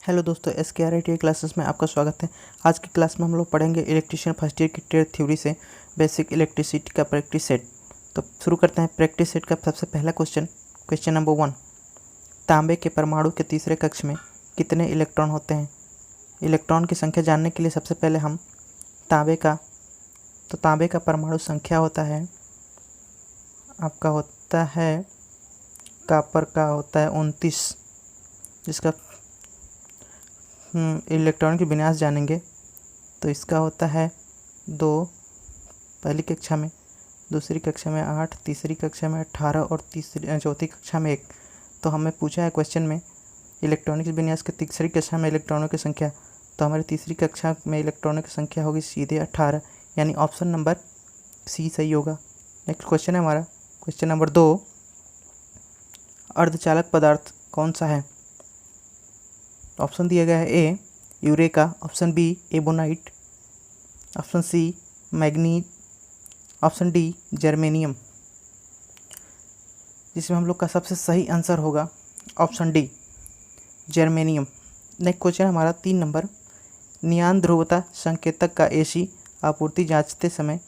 Hello दोस्तों, SKRIT classes में आपका स्वागत है। आज की क्लास में हम लोग पढ़ेंगे इलेक्ट्रीशियन फर्स्ट ईयर की ट्रेड थ्योरी से बेसिक इलेक्ट्रिसिटी का प्रैक्टिस सेट। तो शुरू करते हैं प्रैक्टिस सेट का सबसे पहला क्वेश्चन नंबर 1। तांबे के परमाणु के तीसरे कक्ष में कितने इलेक्ट्रॉन होते हैं? इलेक्ट्रॉन की संख्या जानने के लिए सबसे पहले हम तांबे का परमाणु संख्या होता है, आपका होता है कॉपर का होता है 29, जिसका इलेक्ट्रॉन की विन्यास जानेंगे तो इसका होता है 2 पहली कक्षा में, दूसरी कक्षा में 8, तीसरी कक्षा में 18 और चौथी कक्षा में 1। तो हमें पूछा है क्वेश्चन में इलेक्ट्रॉनिक विन्यास की तीसरी कक्षा में इलेक्ट्रॉनों की संख्या, तो हमारी तीसरी कक्षा में इलेक्ट्रॉनों की संख्या होगी सीधे 18, यानी ऑप्शन नंबर सी सही होगा। नेक्स्ट क्वेश्चन है हमारा क्वेश्चन नंबर 2। अर्धचालक पदार्थ कौन सा है? ऑप्शन दिया गया है A eureka, option B ebonite, option C manganese, option D germanium. जिसमें हम लोग का सबसे सही आंसर होगा option D germanium. Next question हमारा 3 नंबर। नियान ध्रुवता संकेतक का AC आपूर्ति जांचते समय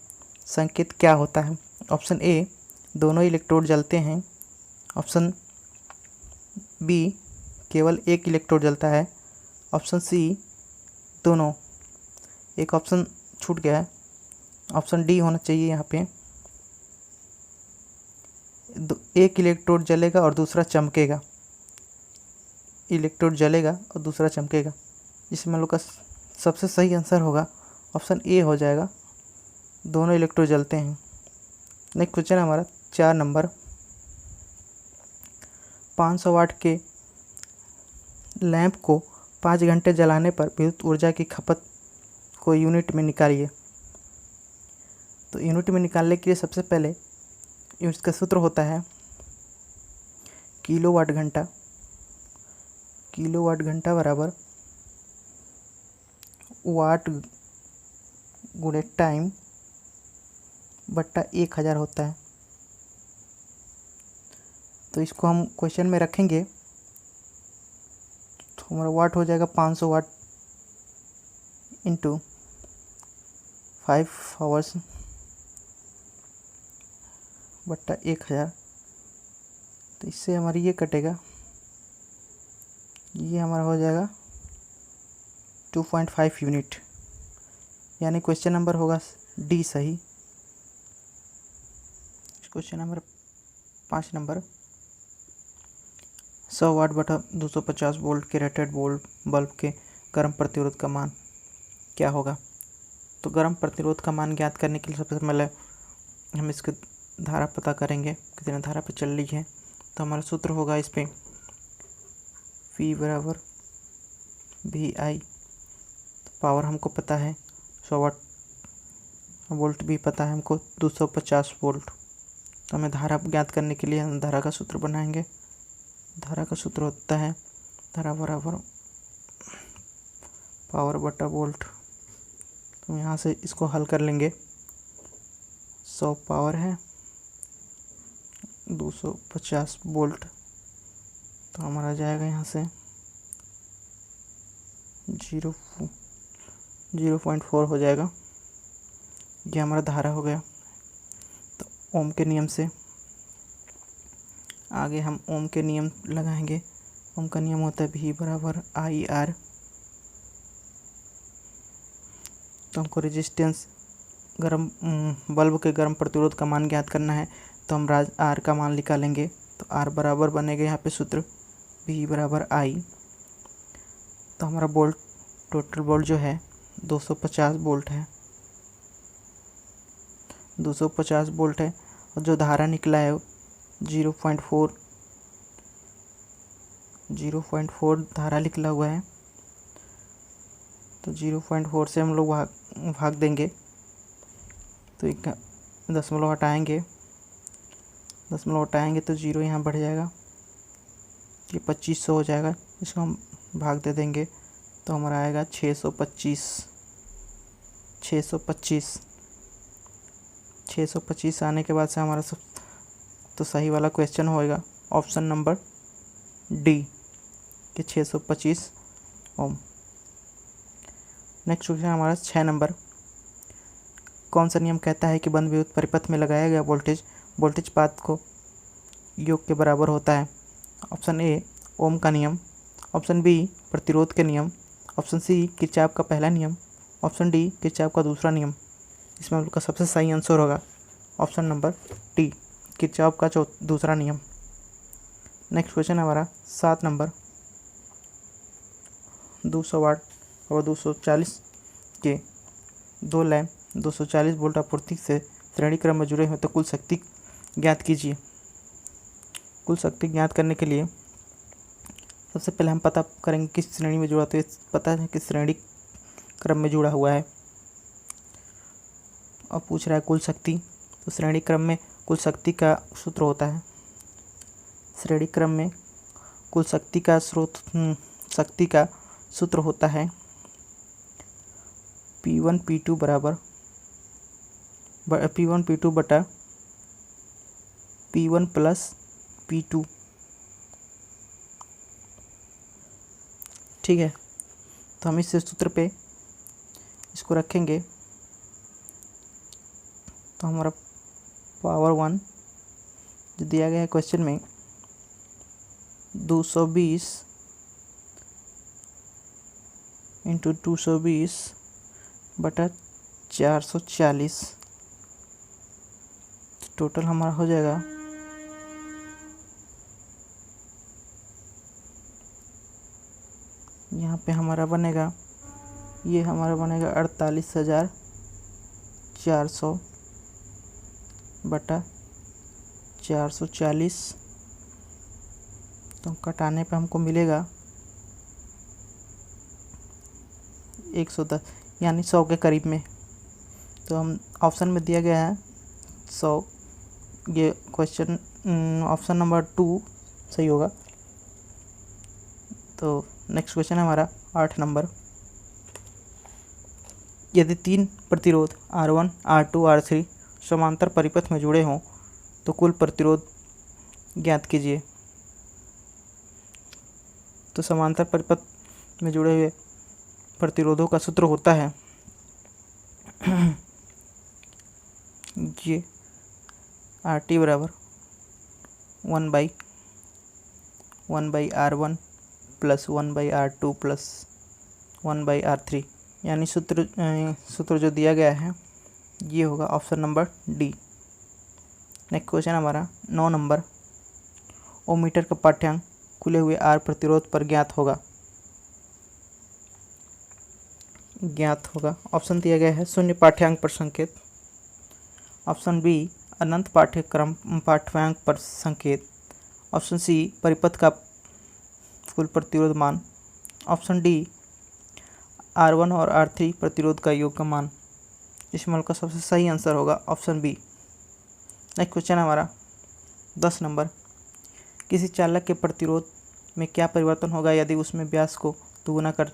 संकेत क्या होता है? ऑप्शन ए दोनों इलेक्ट्रोड जलते हैं, ऑप्शन बी केवल एक इलेक्ट्रोड जलता है, ऑप्शन सी दोनों, एक ऑप्शन छूट गया है, ऑप्शन डी होना चाहिए यहाँ पे, एक इलेक्ट्रोड जलेगा और दूसरा चमकेगा, इलेक्ट्रोड जलेगा और दूसरा चमकेगा। जिसमें हम लोग का सबसे सही आंसर होगा ऑप्शन ए हो जाएगा, दोनों इलेक्ट्रोड जलते हैं। नेक्स्ट क्वेश्चन हमारा 4 नंबर। 500 वाट के लैंप को 5 घंटे जलाने पर विद्युत ऊर्जा की खपत को यूनिट में निकालिए। तो यूनिट में निकालने के लिए सबसे पहले इसका सूत्र होता है किलोवाट घंटा। किलोवाट घंटा बराबर वाट गुणे टाइम बट्टा 1000 होता है। तो इसको हम क्वेश्चन में रखेंगे तो हमारा वाट हो जाएगा 500 वाट इंटू 5 आवर्स बट्टा 1000। तो इससे हमारी ये कटेगा, ये हमारा हो जाएगा 2.5 यूनिट, यानी क्वेश्चन नंबर होगा डी सही। Question number 5 number. 100 वाट बटा 250 वोल्ट के रेटेड बल्ब के गर्म प्रतिरोध का मान क्या होगा? तो गर्म प्रतिरोध का मान ज्ञात करने के लिए सबसे पहले हम इसकी धारा पता करेंगे, कितनी धारा पे चल रही है। तो हमारा सूत्र होगा इस पे V बराबर VI। तो पावर हमको पता है 100 वाट, वोल्ट भी पता है हमको 250 वोल्ट। तो हमें धारा ज्ञात करने के लिए हम धारा का सूत्र बनाएंगे। धारा का सूत्र होता है धारा बराबर पावर बटा वोल्ट। तो यहाँ से इसको हल कर लेंगे। 100 पावर है, 250 वोल्ट, तो हमारा जाएगा यहाँ से 0.4 हो जाएगा। ये हमारा धारा हो गया। तो ओम के नियम से आगे हम ओम के नियम लगाएंगे। ओम का नियम होता है V बराबर IR। तो हमको रेजिस्टेंस बल्ब के गर्म प्रतिरोध का मान ज्ञात करना है, तो हम R का मान निकालेंगे। तो R बराबर बनेगा यहाँ पे सूत्र V बराबर I। तो हमारा वोल्ट, टोटल वोल्ट जो है 250 वोल्ट है, 250 वोल्ट है। और जो धारा निकला है 0.4 धारा निकला हुआ है। तो 0.4 से हम लोग भाग देंगे, तो एक दशमलव हटाएंगे तो 0 यहाँ बढ़ जाएगा, ये 2500 हो जाएगा। इसको हम भाग दे देंगे तो हमारा आएगा 625 आने के बाद से हमारा सब तो सही वाला क्वेश्चन होएगा ऑप्शन नंबर डी कि 625 ओम। नेक्स्ट क्वेश्चन हमारा 6 नंबर। कौन सा नियम कहता है कि बंद विद्युत परिपथ में लगाया गया वोल्टेज पाथ को योग के बराबर होता है? ऑप्शन ए ओम का नियम, ऑप्शन बी प्रतिरोध के नियम, ऑप्शन सी किरचॉफ का पहला नियम, ऑप्शन डी किरचॉफ का दूसरा नियम। इसमें हम लोग का सबसे सही आंसर होगा ऑप्शन नंबर डी, किरचॉफ का दूसरा नियम। नेक्स्ट क्वेश्चन हमारा 7 नंबर। 200 वाट और 240 के दो लैंप 240 वोल्ट आपूर्ति से श्रेणी क्रम में जुड़े हुए तो कुल शक्ति ज्ञात कीजिए। कुल शक्ति ज्ञात करने के लिए सबसे पहले हम पता करेंगे किस श्रेणी में जुड़ा, तो ये पता है कि श्रेणी क्रम में जुड़ा हुआ है। अब पूछ रहा है कुल शक्ति, तो श्रेणी क्रम में कुल शक्ति का सूत्र होता है, श्रेणी क्रम में कुल शक्ति का सूत्र होता है P1 P2 बराबर P1 P2 बटा P1 प्लस P2। ठीक है, तो हम इस सूत्र पे इसको रखेंगे तो हमारा पावर 1 जो दिया गया है क्वेश्चन में 220 इंटू 220 बटा 440, टोटल हमारा हो जाएगा यहाँ पे हमारा बनेगा, ये हमारा बनेगा 48,400 बटा 440, तो घटाने पे हमको मिलेगा 110, यानी 100 के करीब में। तो हम ऑप्शन में दिया गया है 100, ये क्वेश्चन ऑप्शन नंबर 2 सही होगा। तो नेक्स्ट क्वेश्चन हमारा 8 नंबर। यदि 3 प्रतिरोध R1 R2 R3 समांतर परिपथ में जुड़े हों तो कुल प्रतिरोध ज्ञात कीजिए। तो समांतर परिपथ में जुड़े हुए प्रतिरोधों का सूत्र होता है ये RT बराबर 1/R1 plus 1/R2 plus 1/R3, यानी सूत्र जो दिया गया है ये होगा option number D. Next question हमारा 9 नंबर। ओमीटर का पाठ्यांक खुले हुए R प्रतिरोध पर ज्ञात होगा। ऑप्शन दिया गया है शून्य पाठ्यांक पर संकेत, ऑप्शन बी अनंत पाठ्यांक पर संकेत, ऑप्शन सी परिपथ का कुल प्रतिरोध मान, ऑप्शन डी R1 और R3 प्रतिरोध का योग का मान। इसमें का सबसे सही आंसर होगा ऑप्शन बी। नेक्स्ट क्वेश्चन हमारा 10 नंबर। किसी चालक के प्रतिरोध में क्या परिवर्तन होगा यदि उसमें व्यास को दोगुना कर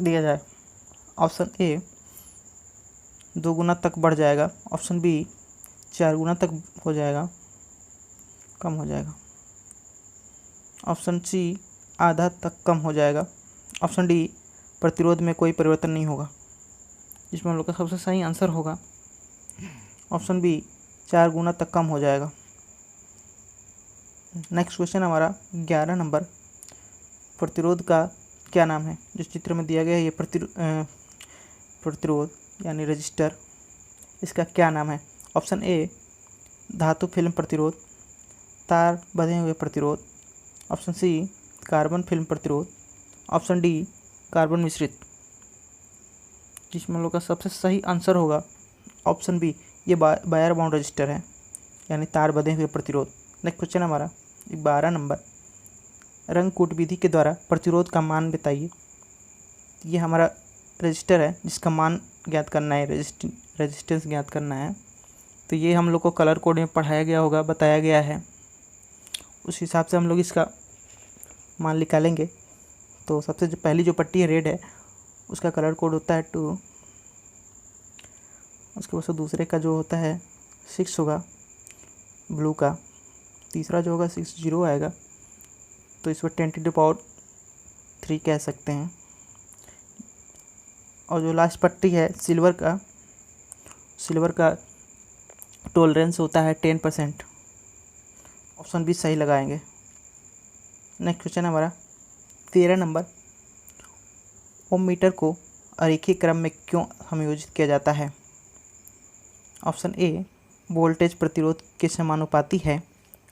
दिया जाए? ऑप्शन ए 2 गुना तक बढ़ जाएगा, ऑप्शन बी 4 गुना तक हो जाएगा, कम हो जाएगा, ऑप्शन सी आधा तक कम हो जाएगा, ऑप्शन डी प्रतिरोध में कोई परिवर्तन नहीं होगा। इसमें हम लोग का सबसे सही आंसर होगा ऑप्शन बी 4 गुना तक कम हो जाएगा। नेक्स्ट क्वेश्चन हमारा 11 नंबर। प्रतिरोध का क्या नाम है? जो चित्र में दिया गया है ये प्रतिरोध यानी रजिस्टर, इसका क्या नाम है? ऑप्शन ए धातु फिल्म प्रतिरोध, तार बंधे हुए प्रतिरोध, ऑप्शन सी कार्बन फिल्म प्रतिरोध, ऑप्शन डी कार्बन मिश्रित। जिसमें लोग का सबसे सही आंसर होगा ऑप्शन बी, ये वायर बाउंड रजिस्टर है यानी तार बंधे हुए प्रतिरोध। नेक्स्ट क्वेश्चन हमारा 12 नंबर। रंगकूट विधि के द्वारा प्रतिरोध का मान बताइए। ये हमारा रजिस्टर है जिसका मान ज्ञात करना है, रेजिस्टेंस ज्ञात करना है। तो ये हम लोग को कलर कोड में पढ़ाया गया होगा, बताया गया है, उस हिसाब से हम लोग इसका मान निकालेंगे। तो सबसे जो पहली जो पट्टी है रेड है उसका कलर कोड होता है 2, उसके बाद दूसरे का जो होता है 6 होगा ब्लू का, तीसरा जो होगा 60 आएगा। तो इस पर 10 टू द पावर 3 कह सकते हैं। और जो लास्ट पट्टी है सिल्वर का टॉलरेंस होता है 10%। ऑप्शन बी सही लगाएंगे। नेक्स्ट क्वेश्चन हमारा 13 नंबर, ओम मीटर को अरेखीय क्रम में क्यों समायोजित किया जाता है? ऑप्शन ए वोल्टेज प्रतिरोध के समानुपाती है।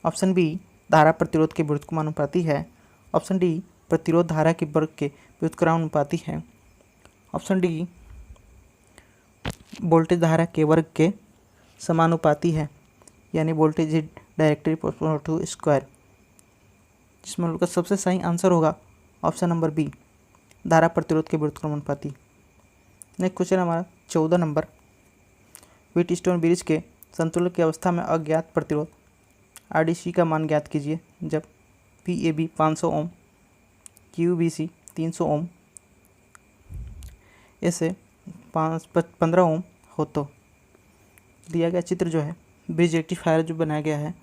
ऑप्शन बी धारा प्रतिरोध के व्युत्क्रमानुपाती है। ऑप्शन डी प्रतिरोध धारा के वर्ग के व्युत्क्रमानुपाती है। ऑप्शन डी वोल्टेज धारा के वर्ग के समानुपाती है, यानी voltage is directly proportional to square. जिसमें उनका सबसे सही आंसर होगा ऑप्शन नंबर बी, धारा प्रतिरोध के व्युत्क्रमानुपाती। नेक्स्ट क्वेश्चन हमारा 14 नंबर, व्हीटस्टोन ब्रिज के संतुलन की अवस्था में अज्ञात प्रतिरोध RDC का मान ज्ञात कीजिए जब PAB 500 ओम, QBC 300 ओम, ऐसे 15 ओम हो। तो दिया गया चित्र जो है ब्रिज रेक्टिफायर जो बनाया गया है,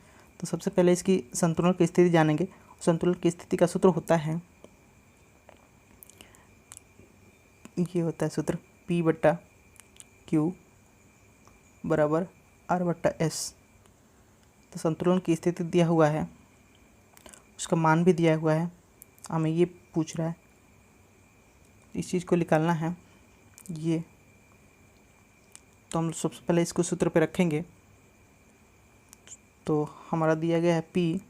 तो सबसे पहले इसकी संतुलन की स्थिति जानेंगे। संतुलन की स्थिति का सूत्र होता है, ये होता है सूत्र P/Q बराबर R/S। तो संतुलन की स्थिति दिया हुआ है, उसका मान भी दिया हुआ है, हमें ये पूछ रहा है, इस चीज़ को निकालना है ये। तो हम सबसे पहले इसको सूत्र पे रखेंगे। तो हमारा दिया गया है P,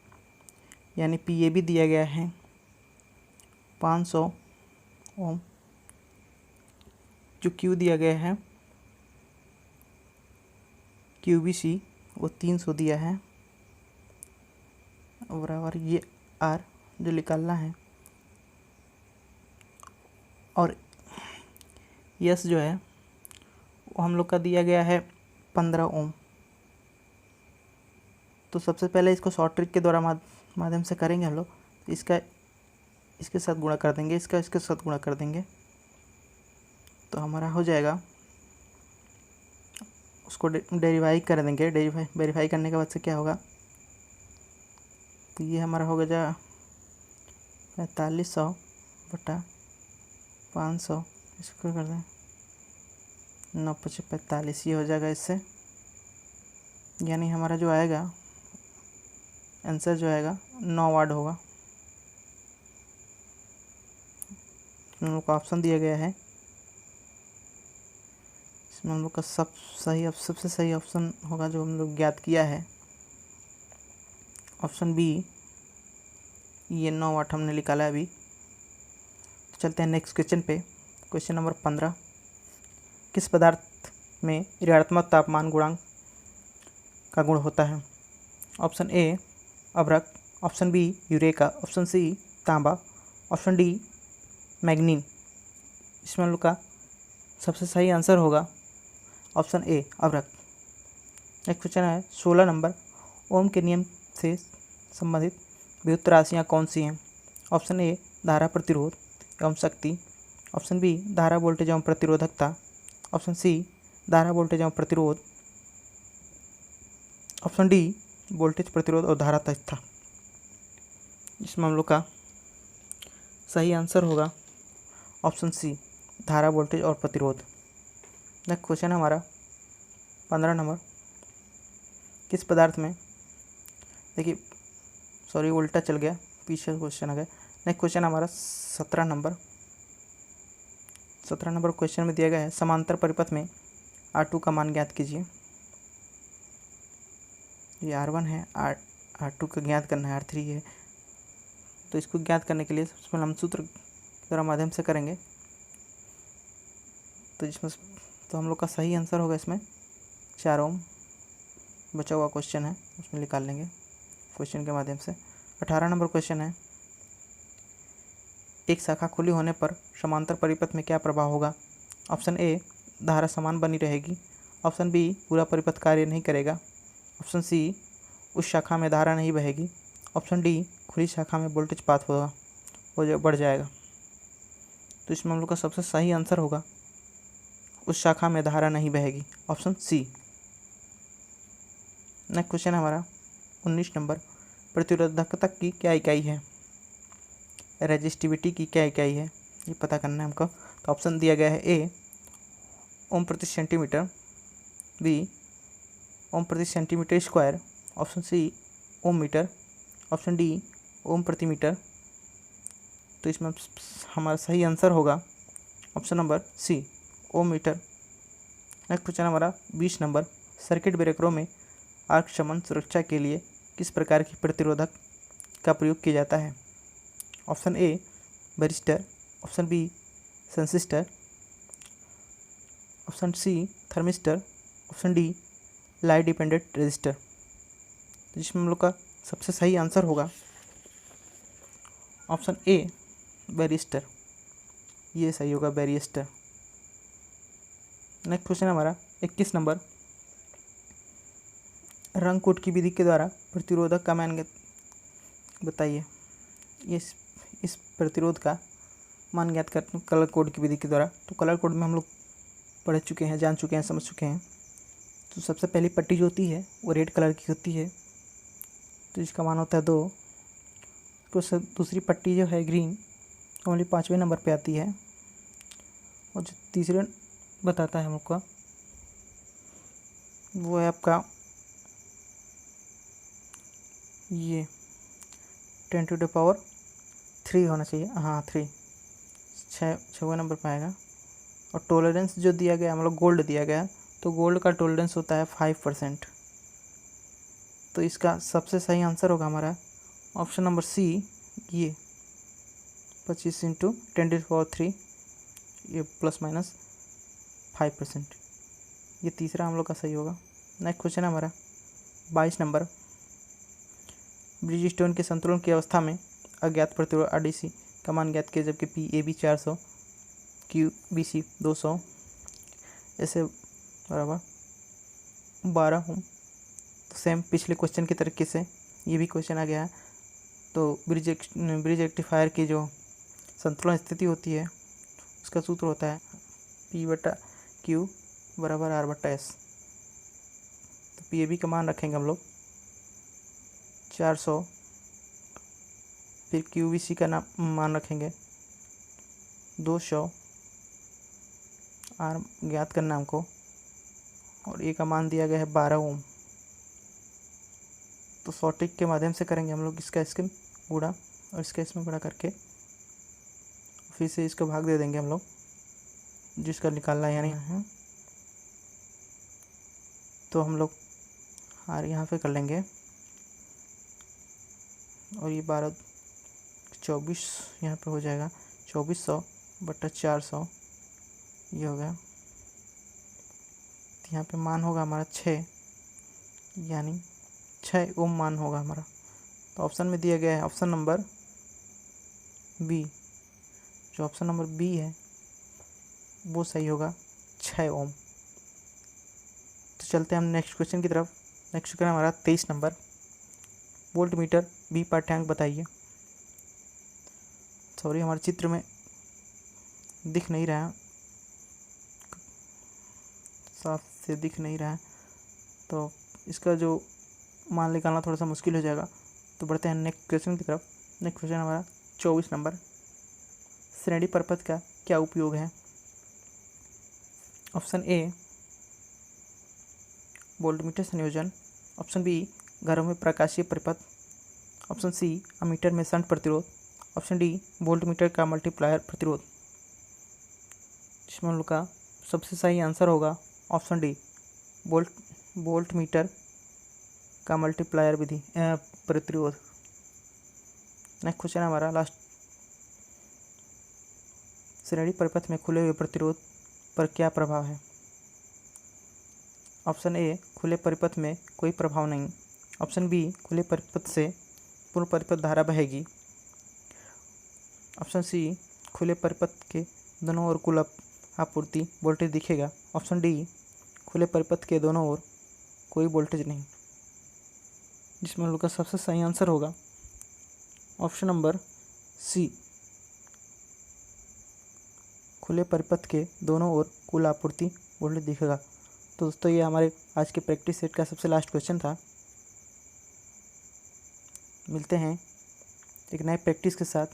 यानी PAB दिया गया है 500 ओम, जो Q दिया गया है QBC वो 300 दिया है, बराबर ये R जो निकालना है, और यस जो है वो हम लोग का दिया गया है 15 ओम। तो सबसे पहले इसको शॉर्ट ट्रिक के द्वारा माध्यम से करेंगे हम लोग। इसका इसके साथ गुणा कर देंगे, इसका इसके साथ गुणा कर देंगे, तो हमारा हो जाएगा, उसको डेरिवाई कर देंगे। वेरीफाई करने के बाद से क्या होगा, तो ये हमारा हो गया 4500 बटा 500, इसको कर दें 9×45, ये हो जाएगा इससे, यानी हमारा जो आएगा आंसर जो आएगा 9 वाट होगा। हम लोग को ऑप्शन दिया गया है, इसमें हम लोग का सबसे सही ऑप्शन होगा जो हम लोग ज्ञात किया है, ऑप्शन बी, ये 9 वाट हमने निकाला है अभी। तो चलते हैं नेक्स्ट क्वेश्चन पे। क्वेश्चन नंबर 15, किस पदार्थ में ऋणात्मक तापमान गुणांक का गुण होता है? ऑप्शन ए अभ्रक, option B eureka, option C तांबा, ऑप्शन डी मैग्नीन। इसमें हम लोग का सबसे सही आंसर होगा ऑप्शन ए अभ्रक। नेक्स्ट क्वेश्चन है 16 नंबर, ओम के नियम से संबंधित विद्युत राशियाँ कौन सी हैं? ऑप्शन ए धारा प्रतिरोध एवं शक्ति, ऑप्शन बी धारा वोल्टेज एवं प्रतिरोधकता, ऑप्शन सी धारा वोल्टेज एवं प्रतिरोध, ऑप्शन डी वोल्टेज प्रतिरोध और धारा तथा। इसमें हम लोग का सही आंसर होगा ऑप्शन सी धारा वोल्टेज और प्रतिरोध। नेक्स्ट क्वेश्चन हमारा 15 नंबर, किस पदार्थ में, देखिए सॉरी उल्टा चल गया, पीछे क्वेश्चन आ गया। नेक्स्ट क्वेश्चन हमारा 17 नंबर क्वेश्चन में दिया गया है, समांतर परिपथ में R2 का मान ज्ञात कीजिए। ये R1 है, R2 का ज्ञात करना है, R3 है। तो इसको ज्ञात करने के लिए सबसे पहले हम सूत्र द्वारा माध्यम से करेंगे। तो जिसमें तो हम लोग का सही आंसर होगा इसमें 4 ओम। बचा हुआ क्वेश्चन है उसमें निकाल लेंगे क्वेश्चन के माध्यम से। 18 नंबर क्वेश्चन है, एक शाखा खुली होने पर समांतर परिपथ में क्या प्रभाव होगा? ऑप्शन ए धारा समान बनी रहेगी, ऑप्शन बी पूरा परिपथ कार्य नहीं करेगा, ऑप्शन सी उस शाखा में धारा नहीं बहेगी, ऑप्शन डी खुली शाखा में वोल्टेज पात होगा वो बढ़ जाएगा। तो इसमें हम लोग का सबसे सही आंसर होगा उस शाखा में धारा नहीं बहेगी, ऑप्शन सी। नेक्स्ट क्वेश्चन हमारा 19 नंबर, प्रतिरोधकता की क्या इकाई है? रेजिस्टिविटी की क्या इकाई है ये पता करना है हमको। तो ऑप्शन दिया गया है ए ओम प्रति सेंटीमीटर, बी ओम प्रति सेंटीमीटर स्क्वायर, ऑप्शन सी ओम मीटर, ऑप्शन डी ओम प्रति मीटर। तो इसमें हमारा सही आंसर होगा ऑप्शन नंबर सी ओम मीटर। नेक्स्ट क्वेश्चन हमारा 20 नंबर, सर्किट ब्रेकरों में आर्क शमन सुरक्षा के लिए किस प्रकार की प्रतिरोधक का प्रयोग किया जाता है? Option A varistor, option B sensistor, option C thermistor, option D light dependent resistor. जिसमें हम लोग का सबसे सही आंसर होगा ऑप्शन ए बैरिस्टर, ये सही होगा बैरिस्टर। नेक्स्ट क्वेश्चन हमारा 21 नंबर, रंग कोड की विधि के द्वारा प्रतिरोधक का मान बताइए। इस प्रतिरोध का मान ज्ञात करते हैं कलर कोड की विधि के द्वारा। तो कलर कोड में हम लोग पढ़ चुके हैं, जान चुके हैं, समझ चुके हैं। तो सबसे पहली पट्टी जो होती है वो रेड कलर की होती है, तो इसका मान होता है 2। तो दूसरी पट्टी जो है ग्रीन, ओनली 5वें नंबर पे आती है। और जो तीसरे बताता है हम लोग का वो है आपका ये 10⁻³ होना चाहिए, हाँ 3, 6वें नंबर पर आएगा। और टॉलरेंस जो दिया गया हम लोग गोल्ड दिया गया, तो गोल्ड का टॉलरेंस होता है 5%। तो इसका सबसे सही आंसर होगा हमारा ऑप्शन नंबर सी, ये 25 × 10⁻³ ये ±5%। ये तीसरा हम लोग का सही होगा। नेक्स्ट क्वेश्चन है हमारा 22 नंबर, ब्रिजस्टोन के संतुलन की अवस्था में अज्ञात प्रतिरोध RDC का मान ज्ञात किया, जबकि PAB 400, QBC 200 ऐसे बराबर 12 ओम। तो सेम पिछले क्वेश्चन की तरीके से ये भी क्वेश्चन आ गया है। तो ब्रिज रेक्टिफायर की जो संतुलन स्थिति होती है उसका सूत्र होता है P/Q = R/S। तो PAB का मान रखेंगे हम लोग 400, फिर QBC का मान रखेंगे 200, R ज्ञात करना हमको, और ए का मान दिया गया है 12 ओम। तो सॉर्टिंग के माध्यम से करेंगे हम लोग इसका इसके गुणा और इसका इसमें गुणा करके फिर से इसको भाग दे देंगे हम लोग, जिसका निकालना यानी है। तो हम लोग आर यहाँ पे कर लेंगे, और ये 24 यहाँ पे हो जाएगा 2400/400 ये हो गया। यहाँ पे मान होगा हमारा 6, यानी 6 ओम मान होगा हमारा। तो ऑप्शन में दिया गया है ऑप्शन नंबर बी, जो ऑप्शन नंबर बी है वो सही होगा 6 ओम। तो चलते हैं हम नेक्स्ट क्वेश्चन की तरफ। नेक्स्ट क्वेश्चन हमारा 23 नंबर, वोल्ट मीटर बी पाठ्यांक बताइए। सॉरी हमारे चित्र में दिख नहीं रहा है, साफ से दिख नहीं रहा है, तो इसका जो मान निकालना थोड़ा सा मुश्किल हो जाएगा। तो बढ़ते हैं नेक्स्ट क्वेश्चन की तरफ। नेक्स्ट क्वेश्चन हमारा 24 नंबर, श्रेणी परिपथ का क्या उपयोग है? ऑप्शन ए वोल्टमीटर संयोजन, ऑप्शन बी घरों में प्रकाशीय परिपथ, ऑप्शन सी अमीटर में शंट प्रतिरोध, ऑप्शन डी वोल्टमीटर का मल्टीप्लायर प्रतिरोध। इसमें हम लोग का सबसे सही आंसर होगा ऑप्शन डी वोल्टमीटर का मल्टीप्लायर विधि प्रतिरोध। नेक्स्ट क्वेश्चन हमारा लास्ट, श्रेणी परिपथ में खुले हुए प्रतिरोध पर क्या प्रभाव है? ऑप्शन ए खुले परिपथ में कोई प्रभाव नहीं, ऑप्शन बी खुले परिपथ से पूर्ण परिपथ धारा बहेगी, ऑप्शन सी खुले परिपथ के दोनों ओर कुल आपूर्ति वोल्टेज दिखेगा, ऑप्शन डी खुले परिपथ के दोनों ओर कोई वोल्टेज नहीं। जिसमें हम लोग का सबसे सही आंसर होगा ऑप्शन नंबर सी, खुले परिपथ के दोनों ओर कुल आपूर्ति वोल्टेज दिखेगा। तो दोस्तों ये हमारे आज के प्रैक्टिस सेट का सबसे लास्ट क्वेश्चन था। मिलते हैं एक नए प्रैक्टिस के साथ।